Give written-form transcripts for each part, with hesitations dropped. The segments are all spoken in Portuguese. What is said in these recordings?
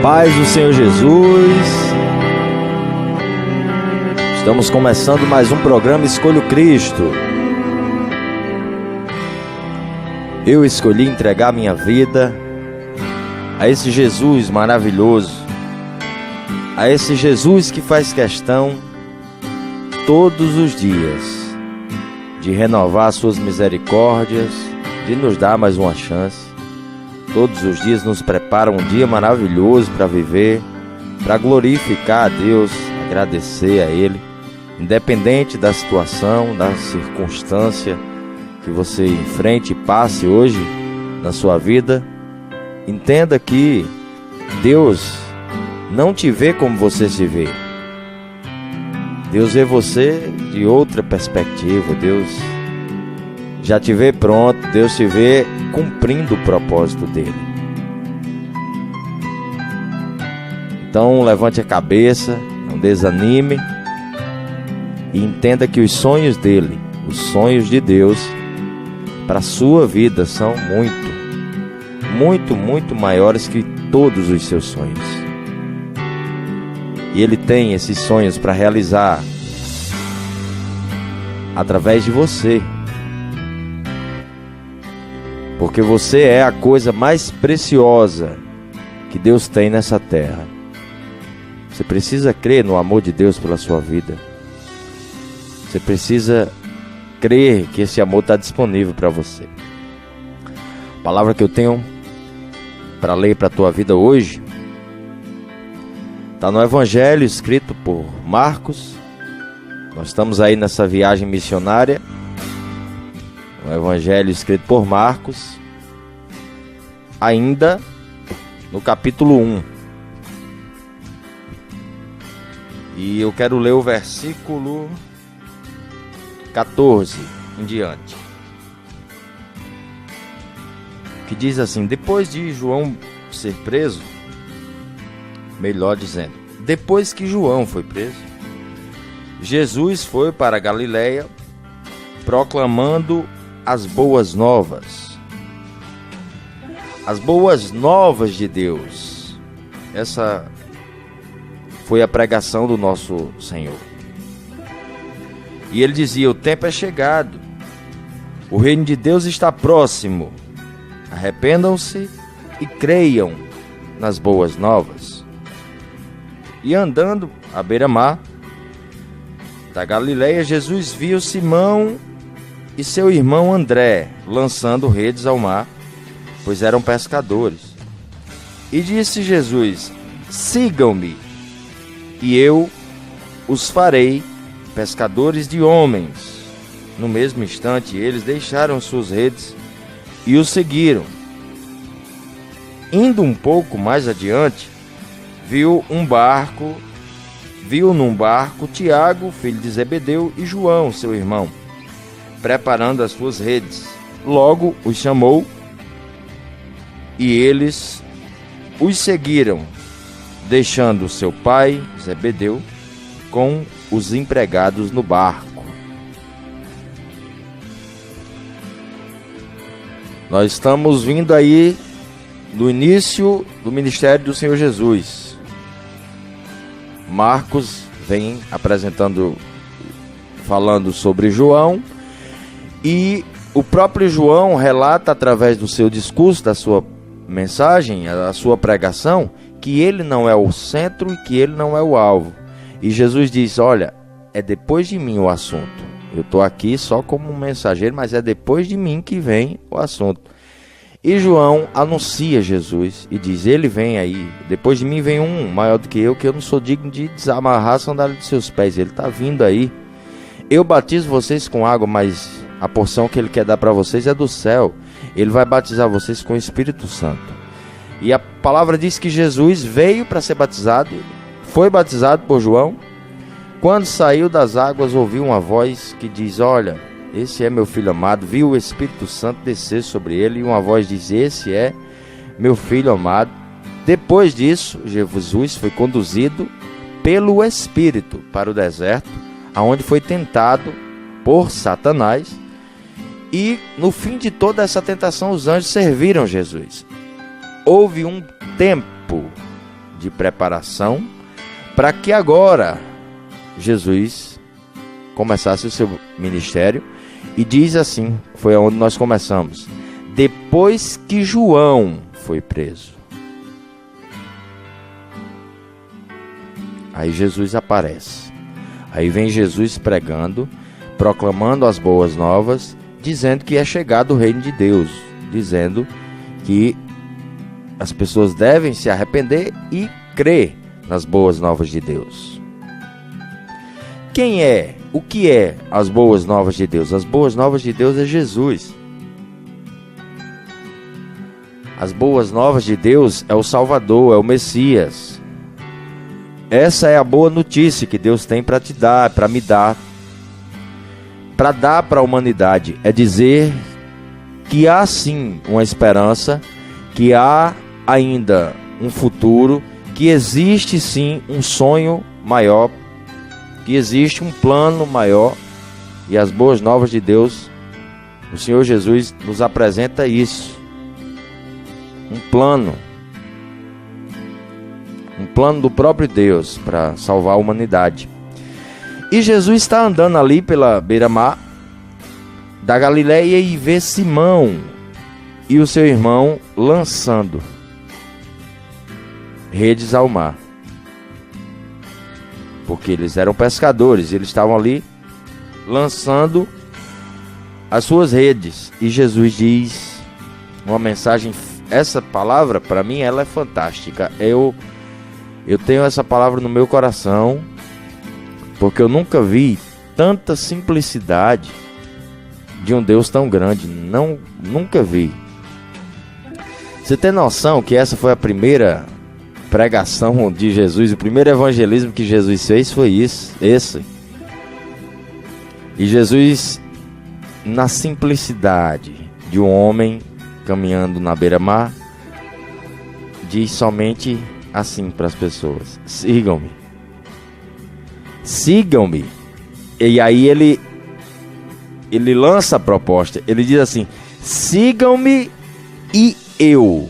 paz do Senhor Jesus. Estamos começando mais um programa Escolho Cristo. Eu escolhi entregar minha vida a esse Jesus maravilhoso, a esse Jesus que faz questão todos os dias de renovar suas misericórdias, de nos dar mais uma chance. Todos os dias nos prepara um dia maravilhoso para viver, para glorificar a Deus, agradecer a Ele, independente da situação, da circunstância que você enfrente e passe hoje na sua vida. Entenda que Deus não te vê como você se vê. Deus vê você de outra perspectiva. Deus já te vê pronto, Deus te vê cumprindo o propósito dele. Então levante a cabeça, não desanime e entenda que os sonhos dele, os sonhos de Deus para a sua vida são muito maiores que todos os seus sonhos. E ele tem esses sonhos para realizar através de você. Porque você é a coisa mais preciosa que Deus tem nessa terra. Você precisa crer no amor de Deus pela sua vida. Você precisa crer que esse amor está disponível para você. A palavra que eu tenho para ler para a tua vida hoje está no Evangelho escrito por Marcos. Nós estamos aí nessa viagem missionária. O Evangelho escrito por Marcos, ainda no capítulo 1. E eu quero ler o versículo 14 em diante, que diz assim: depois de João ser preso, melhor dizendo, depois que João foi preso, Jesus foi para a Galileia proclamando as boas novas. As boas novas de Deus. Essa foi a pregação do nosso Senhor. E ele dizia: o tempo é chegado, o reino de Deus está próximo, arrependam-se e creiam nas boas novas. E andando à beira-mar da Galileia, Jesus viu Simão e seu irmão André lançando redes ao mar, pois eram pescadores. E disse Jesus: sigam-me, e eu os farei pescadores de homens. No mesmo instante, eles deixaram suas redes e o seguiram. Indo um pouco mais adiante, viu num barco Tiago, filho de Zebedeu, e João, seu irmão, preparando as suas redes. Logo os chamou e eles os seguiram, deixando seu pai, Zebedeu, com os empregados no barco. Nós estamos vindo aí no início do ministério do Senhor Jesus. Marcos vem falando sobre João, e o próprio João relata através do seu discurso, da sua mensagem, a sua pregação, que ele não é o centro e que ele não é o alvo. E Jesus diz: olha, é depois de mim o assunto. Eu estou aqui só como um mensageiro, mas é depois de mim que vem o assunto. E João anuncia Jesus e diz: ele vem aí, depois de mim vem um maior do que eu não sou digno de desamarrar a sandália de seus pés. Ele está vindo aí. Eu batizo vocês com água, mas a porção que ele quer dar para vocês é do céu. Ele vai batizar vocês com o Espírito Santo. E a palavra diz que Jesus veio para ser batizado, foi batizado por João. Quando saiu das águas, ouviu uma voz que diz: olha, esse é meu filho amado. Viu o Espírito Santo descer sobre ele, e uma voz diz: esse é meu filho amado. Depois disso, Jesus foi conduzido pelo Espírito para o deserto, aonde foi tentado por Satanás. E no fim de toda essa tentação, os anjos serviram Jesus. Houve um tempo de preparação para que agora Jesus começasse o seu ministério. E diz assim, foi onde nós começamos: depois que João foi preso. Aí Jesus aparece. Aí vem Jesus pregando, proclamando as boas novas, dizendo que é chegado o reino de Deus, dizendo que as pessoas devem se arrepender e crer nas boas novas de Deus. Quem é? O que é as boas novas de Deus? As boas novas de Deus é Jesus. As boas novas de Deus é o Salvador, é o Messias. Essa é a boa notícia que Deus tem para te dar, para me dar, para dar para a humanidade. É dizer que há sim uma esperança, que há ainda um futuro, que existe sim um sonho maior, que existe um plano maior. E as boas novas de Deus, o Senhor Jesus nos apresenta isso. Um plano do próprio Deus para salvar a humanidade. E Jesus está andando ali pela beira-mar da Galileia e vê Simão e o seu irmão lançando redes ao mar, porque eles eram pescadores, eles estavam ali lançando as suas redes. E Jesus diz uma mensagem, essa palavra para mim ela é fantástica. Eu tenho essa palavra no meu coração, porque eu nunca vi tanta simplicidade de um Deus tão grande. Nunca vi. Você tem noção que essa foi a primeira pregação de Jesus, o primeiro evangelismo que Jesus fez foi esse. E Jesus, na simplicidade de um homem caminhando na beira-mar, diz somente assim para as pessoas: sigam-me. Sigam-me. E aí ele lança a proposta. Ele diz assim: sigam-me e eu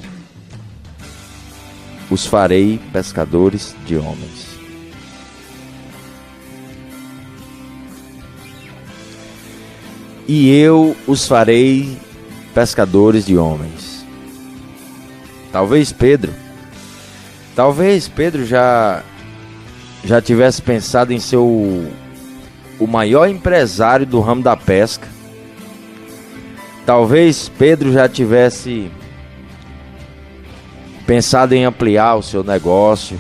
os farei pescadores de homens. E eu os farei pescadores de homens. Talvez Pedro já tivesse pensado em ser o maior empresário do ramo da pesca. Talvez Pedro já tivesse pensado em ampliar o seu negócio,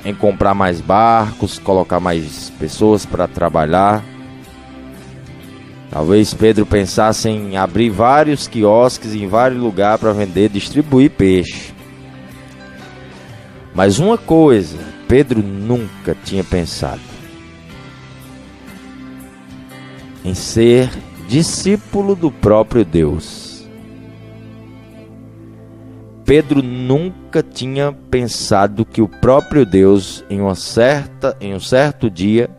em comprar mais barcos, colocar mais pessoas para trabalhar. Talvez Pedro pensasse em abrir vários quiosques em vários lugares para vender, distribuir peixe. Mas uma coisa, Pedro nunca tinha pensado: em ser discípulo do próprio Deus. Pedro nunca tinha pensado que o próprio Deus, em um certo dia,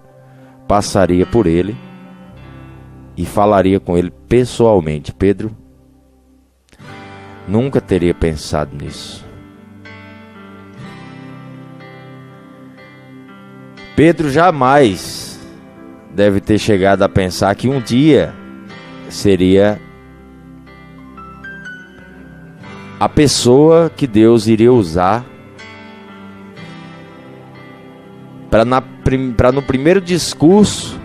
passaria por ele e falaria com ele pessoalmente. Pedro nunca teria pensado nisso. Pedro jamais deve ter chegado a pensar que um dia seria a pessoa que Deus iria usar para no primeiro discurso,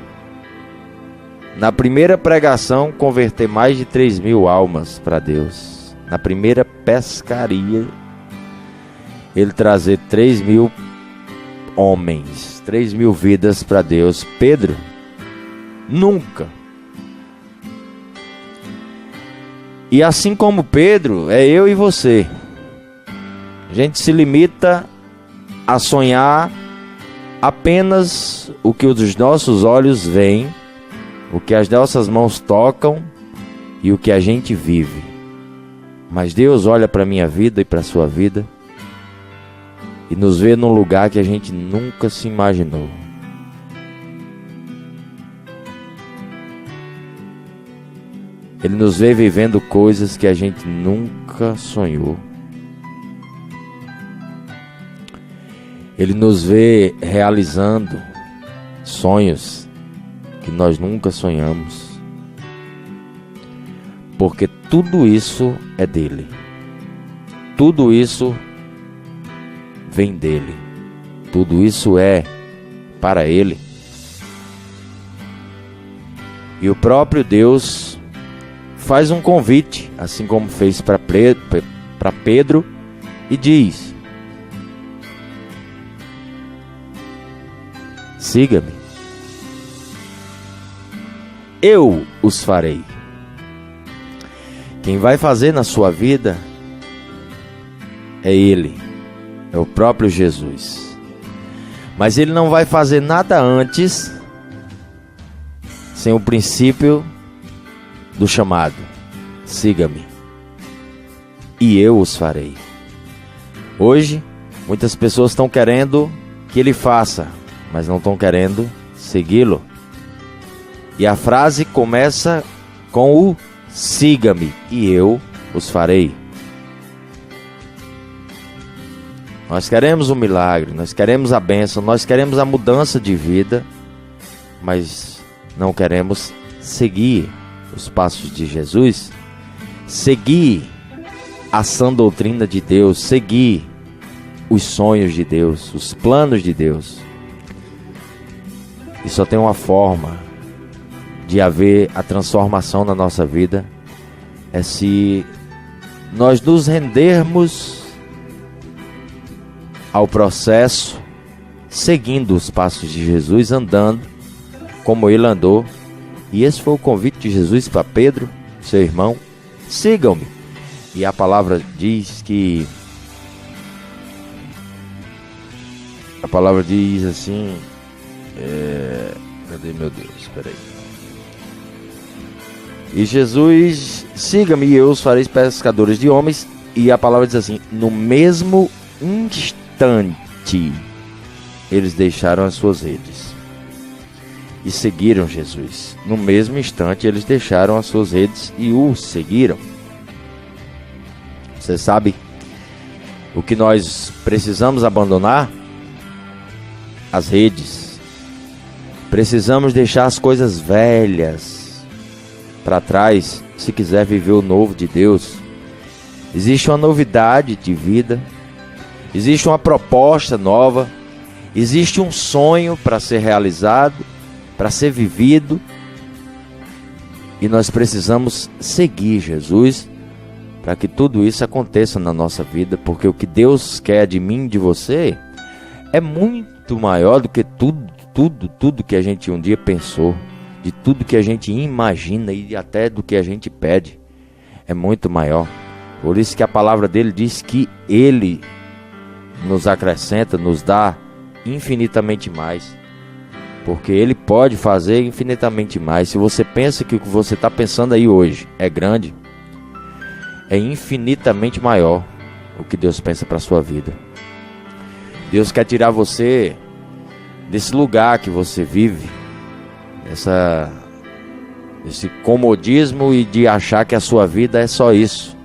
na primeira pregação, converter mais de 3.000 almas para Deus. Na primeira pescaria, ele trazer 3.000 homens, 3.000 vidas para Deus. Pedro nunca. E assim como Pedro, é eu e você. A gente se limita a sonhar apenas o que os nossos olhos veem, o que as nossas mãos tocam e o que a gente vive. Mas Deus olha para a minha vida e para a sua vida e nos vê num lugar que a gente nunca se imaginou. Ele nos vê vivendo coisas que a gente nunca sonhou. Ele nos vê realizando sonhos que nós nunca sonhamos, porque tudo isso é dele, tudo isso vem dele, tudo isso é para ele. E o próprio Deus faz um convite, assim como fez para Pedro, e diz: siga-me, eu os farei. Quem vai fazer na sua vida é Ele, é o próprio Jesus. Mas Ele não vai fazer nada antes sem o princípio do chamado: siga-me, e eu os farei. Hoje, muitas pessoas estão querendo que Ele faça, mas não estão querendo segui-lo. E a frase começa com o siga-me, e eu os farei. Nós queremos um milagre, nós queremos a bênção, nós queremos a mudança de vida, mas não queremos seguir os passos de Jesus, seguir a sã doutrina de Deus, seguir os sonhos de Deus, os planos de Deus. E só tem uma forma de haver a transformação na nossa vida, é se nós nos rendermos ao processo, seguindo os passos de Jesus, andando como ele andou. E esse foi o convite de Jesus para Pedro, seu irmão: sigam-me. E a palavra diz que, a palavra diz assim, cadê meu Deus, espera aí. E Jesus: siga-me e eu os farei pescadores de homens. E a palavra diz assim: no mesmo instante eles deixaram as suas redes e seguiram Jesus. No mesmo instante eles deixaram as suas redes e o seguiram. Você sabe o que nós precisamos abandonar? As redes. Precisamos deixar as coisas velhas para trás, se quiser viver o novo de Deus. Existe uma novidade de vida, existe uma proposta nova, existe um sonho para ser realizado, para ser vivido, e nós precisamos seguir Jesus para que tudo isso aconteça na nossa vida, porque o que Deus quer de mim, de você, é muito maior do que tudo que a gente um dia pensou, de tudo que a gente imagina e até do que a gente pede. É muito maior. Por isso que a palavra dele diz que ele nos acrescenta, nos dá infinitamente mais, porque ele pode fazer infinitamente mais. Se você pensa que o que você está pensando aí hoje é grande, é infinitamente maior o que Deus pensa para a sua vida. Deus quer tirar você desse lugar que você vive, esse comodismo e de achar que a sua vida é só isso.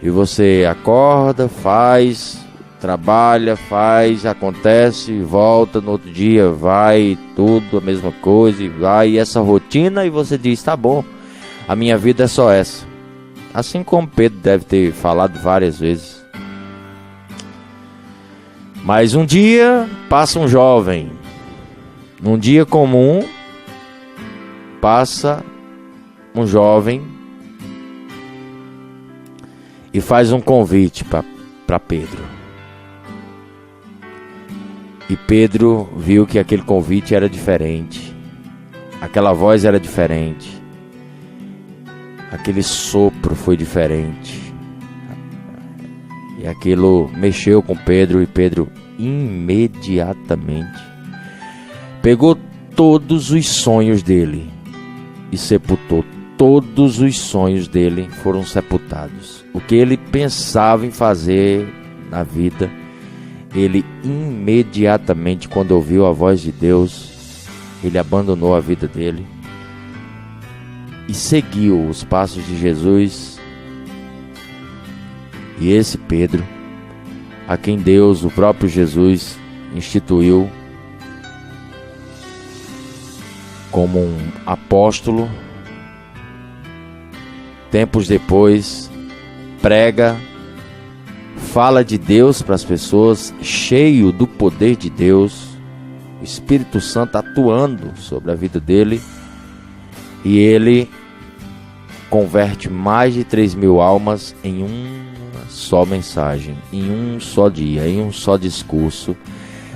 E você acorda, faz, trabalha, faz, acontece, volta no outro dia, vai, tudo a mesma coisa, e vai, e essa rotina, e você diz: tá bom, a minha vida é só essa. Assim como Pedro deve ter falado várias vezes. Mas um dia passa um jovem, num dia comum, passa um jovem e faz um convite para Pedro. E Pedro viu que aquele convite era diferente, aquela voz era diferente, aquele sopro foi diferente, e aquilo mexeu com Pedro. E Pedro imediatamente pegou todos os sonhos dele e sepultou. Todos os sonhos dele foram sepultados. O que ele pensava em fazer na vida, ele imediatamente, quando ouviu a voz de Deus, ele abandonou a vida dele e seguiu os passos de Jesus. E esse Pedro, a quem Deus, o próprio Jesus, instituiu como um apóstolo. Tempos depois, prega, fala de Deus para as pessoas, cheio do poder de Deus, o Espírito Santo atuando sobre a vida dele, e ele converte mais de 3.000 almas em uma só mensagem, em um só dia, em um só discurso.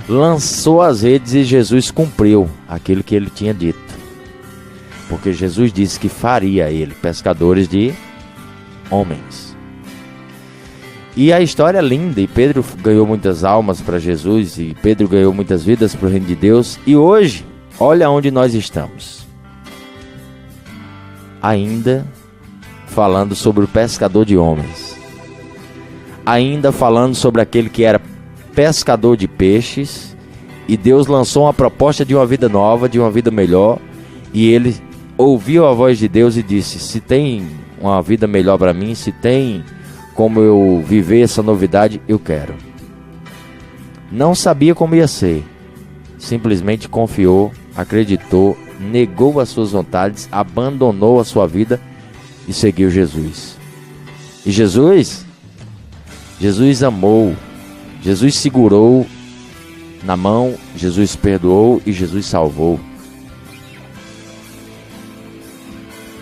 Lançou as redes e Jesus cumpriu aquilo que ele tinha dito, porque Jesus disse que faria ele pescadores de homens. E a história é linda, e Pedro ganhou muitas almas para Jesus, e Pedro ganhou muitas vidas para o reino de Deus. E hoje, olha onde nós estamos, ainda falando sobre o pescador de homens, ainda falando sobre aquele que era pescador de peixes, e Deus lançou uma proposta de uma vida nova, de uma vida melhor, e ele ouviu a voz de Deus e disse: se tem uma vida melhor para mim, se tem como eu viver essa novidade, eu quero. Não sabia como ia ser, simplesmente confiou, acreditou, negou as suas vontades, abandonou a sua vida e seguiu Jesus. E Jesus amou, Jesus segurou na mão, Jesus perdoou e Jesus salvou.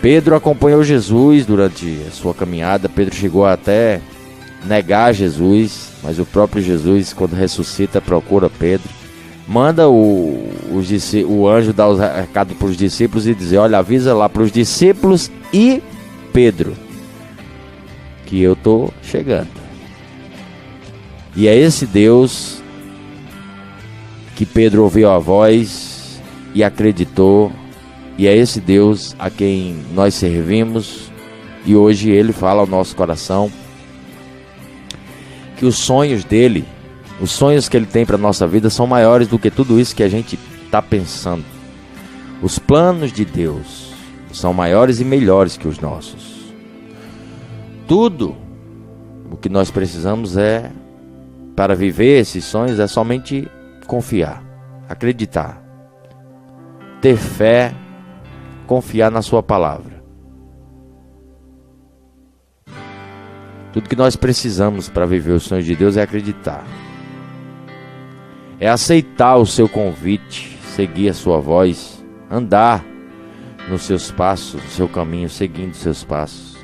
Pedro acompanhou Jesus durante a sua caminhada. Pedro chegou até negar Jesus, mas o próprio Jesus, quando ressuscita, procura Pedro, manda o anjo dar os recados para os discípulos e dizer: olha, avisa lá para os discípulos e Pedro que eu estou chegando. E é esse Deus que Pedro ouviu a voz e acreditou. E é esse Deus a quem nós servimos, e hoje Ele fala ao nosso coração que os sonhos dEle, os sonhos que Ele tem para a nossa vida são maiores do que tudo isso que a gente está pensando. Os planos de Deus são maiores e melhores que os nossos. Tudo o que nós precisamos para viver esses sonhos, é somente confiar, acreditar, ter fé, confiar na sua palavra. Tudo que nós precisamos para viver os sonhos de Deus é acreditar, é aceitar o seu convite, seguir a sua voz, andar nos seus passos, no seu caminho, seguindo os seus passos.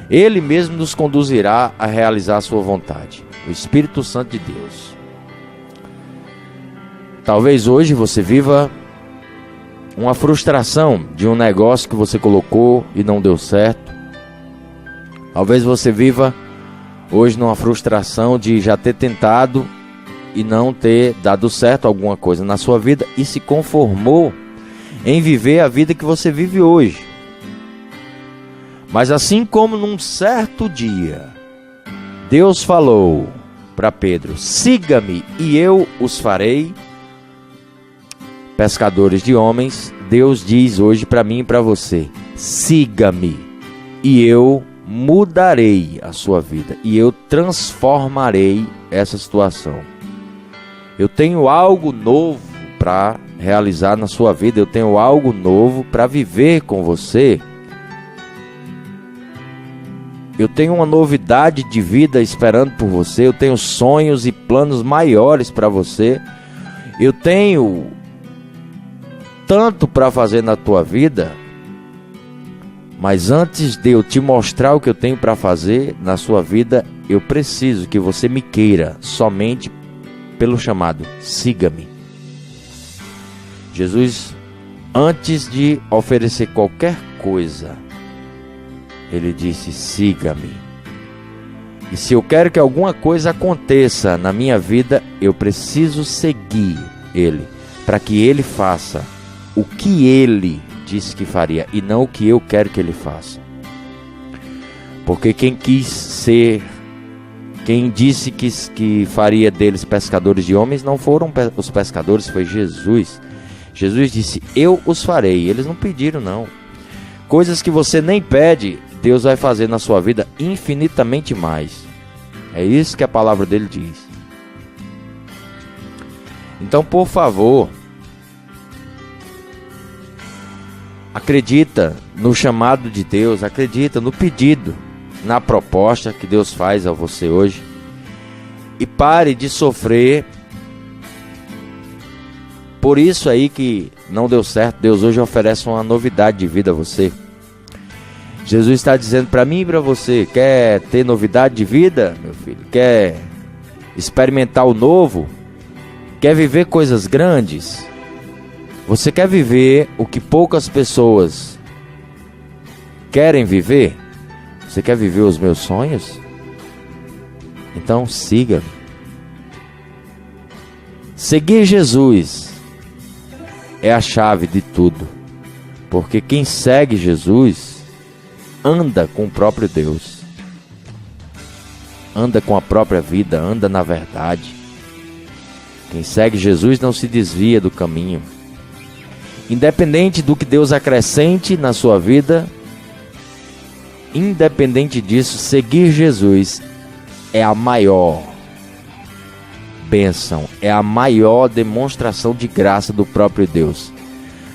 Ele mesmo nos conduzirá a realizar a sua vontade, o Espírito Santo de Deus. Talvez hoje você viva uma frustração de um negócio que você colocou e não deu certo. Talvez você viva hoje numa frustração de já ter tentado e não ter dado certo alguma coisa na sua vida e se conformou em viver a vida que você vive hoje. Mas assim como num certo dia Deus falou para Pedro: siga-me e eu os farei pescadores de homens, Deus diz hoje para mim e para você: siga-me e eu mudarei a sua vida, e eu transformarei essa situação. Eu tenho algo novo para realizar na sua vida, eu tenho algo novo para viver com você. Eu tenho uma novidade de vida esperando por você, eu tenho sonhos e planos maiores para você. Eu tenho tanto para fazer na tua vida, mas antes de eu te mostrar o que eu tenho para fazer na sua vida, eu preciso que você me queira somente pelo chamado: siga-me. Jesus, antes de oferecer qualquer coisa, Ele disse: siga-me. E se eu quero que alguma coisa aconteça na minha vida, eu preciso seguir Ele, para que Ele faça o que Ele disse que faria e não o que eu quero que Ele faça. Porque quem disse que faria deles pescadores de homens não foram os pescadores, foi Jesus. Jesus disse: eu os farei. Eles não pediram, não. Coisas que você nem pede, Deus vai fazer na sua vida infinitamente mais. É isso que a palavra dele diz. Então, por favor, acredita no chamado de Deus, acredita no pedido, na proposta que Deus faz a você hoje. E pare de sofrer por isso aí que não deu certo. Deus hoje oferece uma novidade de vida a você. Jesus está dizendo para mim e para você: quer ter novidade de vida, meu filho? Quer experimentar o novo? Quer viver coisas grandes? Você quer viver o que poucas pessoas querem viver? Você quer viver os meus sonhos? Então siga-me. Seguir Jesus é a chave de tudo, porque quem segue Jesus anda com o próprio Deus, anda com a própria vida, anda na verdade. Quem segue Jesus não se desvia do caminho. Independente do que Deus acrescente na sua vida, independente disso, seguir Jesus é a maior bênção, é a maior demonstração de graça do próprio Deus.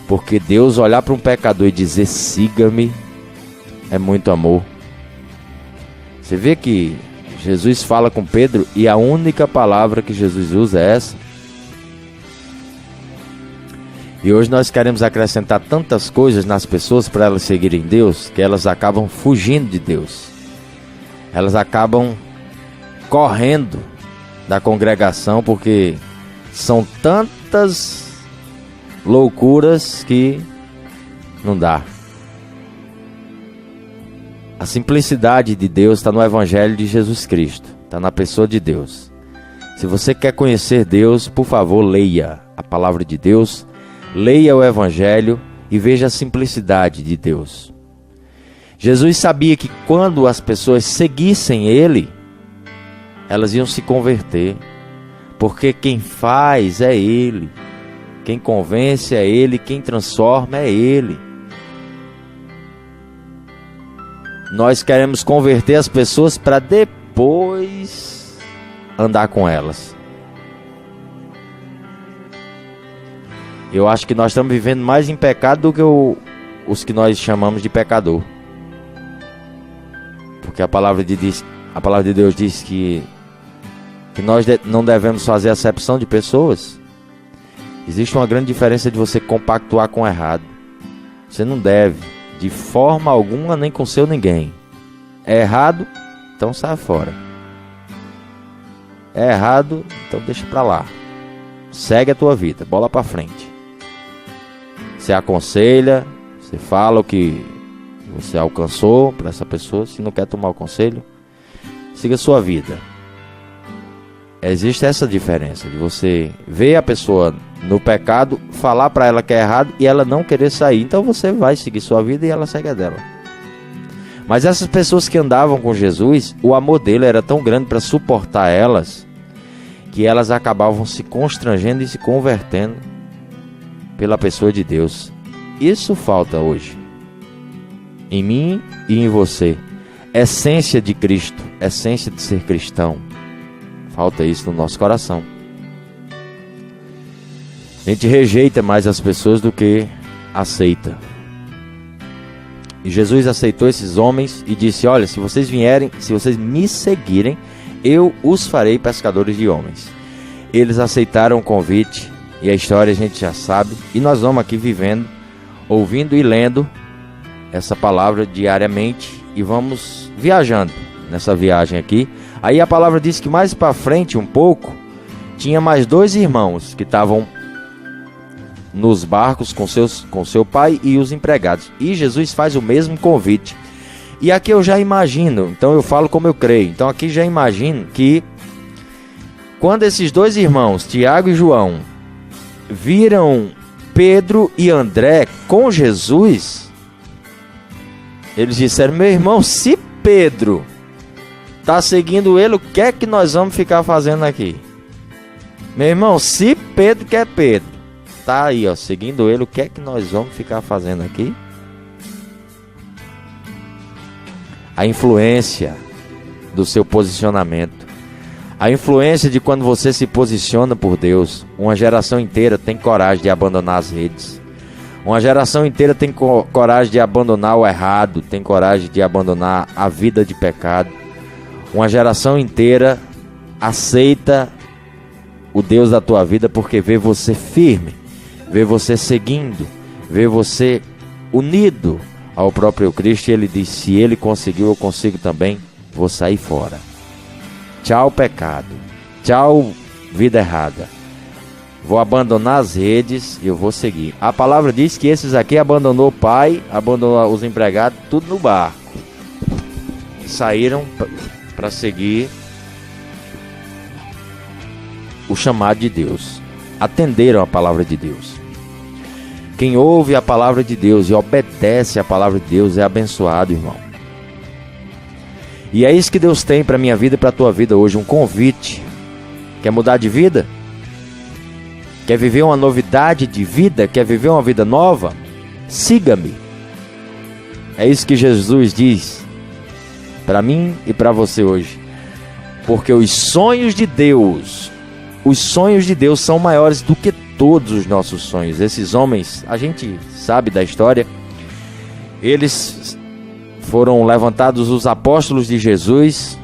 Porque Deus olhar para um pecador e dizer siga-me é muito amor. Você vê que Jesus fala com Pedro e a única palavra que Jesus usa é essa. E hoje nós queremos acrescentar tantas coisas nas pessoas para elas seguirem Deus, que elas acabam fugindo de Deus. Elas acabam correndo da congregação, porque são tantas loucuras que não dá. A simplicidade de Deus está no Evangelho de Jesus Cristo, está na pessoa de Deus. Se você quer conhecer Deus, por favor, leia a palavra de Deus, leia o Evangelho e veja a simplicidade de Deus. Jesus sabia que quando as pessoas seguissem Ele, elas iam se converter, porque quem faz é Ele, quem convence é Ele, quem transforma é Ele. Nós queremos converter as pessoas para depois andar com elas. Eu acho que nós estamos vivendo mais em pecado do que os que nós chamamos de pecador. Porque a palavra de Deus diz que nós não devemos fazer acepção de pessoas. Existe uma grande diferença de você compactuar com o errado. Você não deve, de forma alguma, nem com seu ninguém. É errado, então sai fora. É errado, então deixa pra lá. Segue a tua vida, bola pra frente. Você aconselha, você fala o que você alcançou para essa pessoa. Se não quer tomar o conselho, siga a sua vida. Existe essa diferença de você ver a pessoa no pecado, falar para ela que é errado e ela não querer sair. Então você vai seguir sua vida e ela segue a dela. Mas essas pessoas que andavam com Jesus, o amor dele era tão grande para suportar elas, que elas acabavam se constrangendo e se convertendo pela pessoa de Deus. Isso falta hoje em mim e em você. Essência de Cristo, essência de ser cristão. Falta isso no nosso coração. A gente rejeita mais as pessoas do que aceita. E Jesus aceitou esses homens e disse: olha, se vocês vierem, se vocês me seguirem, eu os farei pescadores de homens. Eles aceitaram o convite e a história a gente já sabe. E nós vamos aqui vivendo, ouvindo e lendo essa palavra diariamente e vamos viajando nessa viagem aqui. Aí a palavra diz que mais para frente um pouco, tinha mais 2 irmãos que estavam nos barcos com seu pai e os empregados. E Jesus faz o mesmo convite. E aqui eu já imagino, então eu falo como eu creio. Então aqui já imagino que quando esses 2 irmãos, Tiago e João, viram Pedro e André com Jesus, eles disseram: meu irmão, se Pedro está seguindo ele, o que é que nós vamos ficar fazendo aqui? Meu irmão, se Pedro que é Pedro tá aí, ó, seguindo ele, o que é que nós vamos ficar fazendo aqui? A influência do seu posicionamento, A influência de quando você se posiciona por Deus. Uma geração inteira tem coragem de abandonar as redes. Uma geração inteira tem coragem de abandonar o errado, tem coragem de abandonar a vida de pecado. Uma geração inteira aceita o Deus da tua vida porque vê você firme, vê você seguindo, vê você unido ao próprio Cristo. E ele diz: se ele conseguiu, eu consigo também, vou sair fora. Tchau pecado, tchau vida errada. Vou abandonar as redes e eu vou seguir. A palavra diz que esses aqui abandonou o pai, abandonou os empregados, tudo no barco. Saíram para seguir o chamado de Deus. Atenderam a palavra de Deus. Quem ouve a palavra de Deus e obedece a palavra de Deus é abençoado, irmão. E é isso que Deus tem para minha vida e para a tua vida hoje, um convite. Quer mudar de vida? Quer viver uma novidade de vida? Quer viver uma vida nova? Siga-me. É isso que Jesus diz para mim e para você hoje. Porque os sonhos de Deus são maiores do que todos os nossos sonhos. Esses homens, a gente sabe da história, eles foram levantados os apóstolos de Jesus,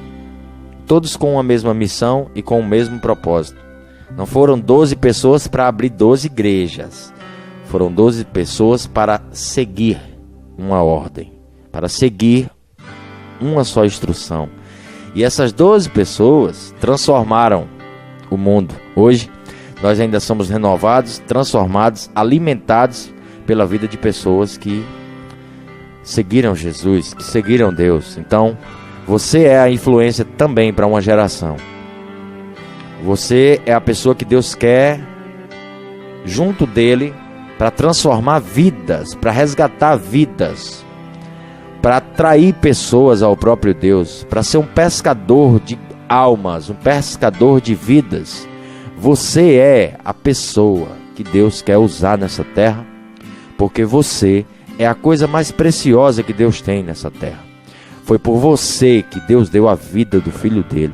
todos com a mesma missão e com o mesmo propósito. Não foram 12 pessoas para abrir 12 igrejas. Foram 12 pessoas para seguir uma ordem, para seguir uma só instrução. E essas 12 pessoas transformaram o mundo. Hoje, nós ainda somos renovados, transformados, alimentados pela vida de pessoas que seguiram Jesus, que seguiram Deus. Então, você é a influência também para uma geração. Você é a pessoa que Deus quer junto dele para transformar vidas, para resgatar vidas, para atrair pessoas ao próprio Deus, para ser um pescador de almas, um pescador de vidas. Você é a pessoa que Deus quer usar nessa terra, porque você é a coisa mais preciosa que Deus tem nessa terra. Foi por você que Deus deu a vida do Filho dele.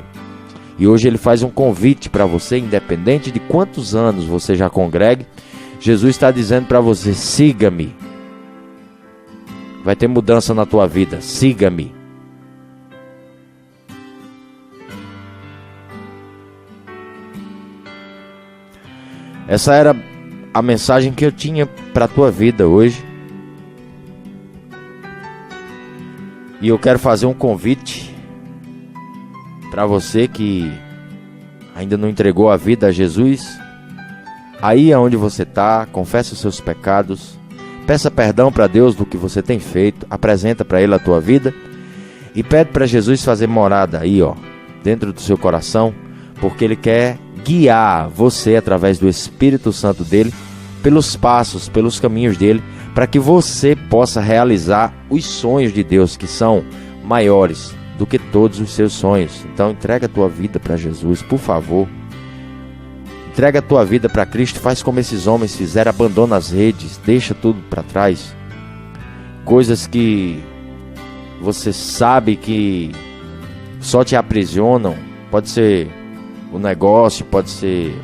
E hoje ele faz um convite para você, independente de quantos anos você já congregue. Jesus está dizendo para você: siga-me. Vai ter mudança na tua vida, siga-me. Essa era a mensagem que eu tinha para a tua vida hoje. E eu quero fazer um convite para você que ainda não entregou a vida a Jesus. Aí aonde você está, confessa os seus pecados, peça perdão para Deus do que você tem feito, apresenta para Ele a tua vida e pede para Jesus fazer morada aí, dentro do seu coração, porque Ele quer guiar você através do Espírito Santo dele, pelos passos, pelos caminhos dele, para que você possa realizar os sonhos de Deus, que são maiores do que todos os seus sonhos. Então entrega a tua vida para Jesus, por favor. Entrega a tua vida para Cristo, faz como esses homens fizeram, abandona as redes, deixa tudo para trás. Coisas que você sabe que só te aprisionam, pode ser o negócio, pode ser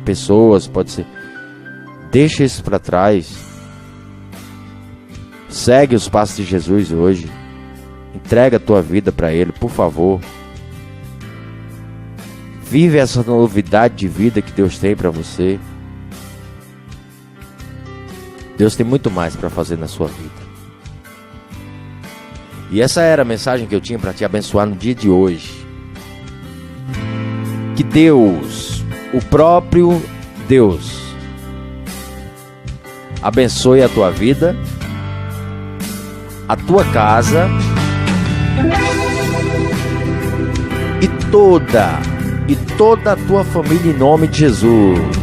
pessoas, pode ser... Deixa isso para trás. Segue os passos de Jesus hoje. Entrega a tua vida para Ele, por favor. Vive essa novidade de vida que Deus tem para você. Deus tem muito mais para fazer na sua vida. E essa era a mensagem que eu tinha para te abençoar no dia de hoje. Que Deus, o próprio Deus, abençoe a tua vida, a tua casa e toda a tua família, em nome de Jesus.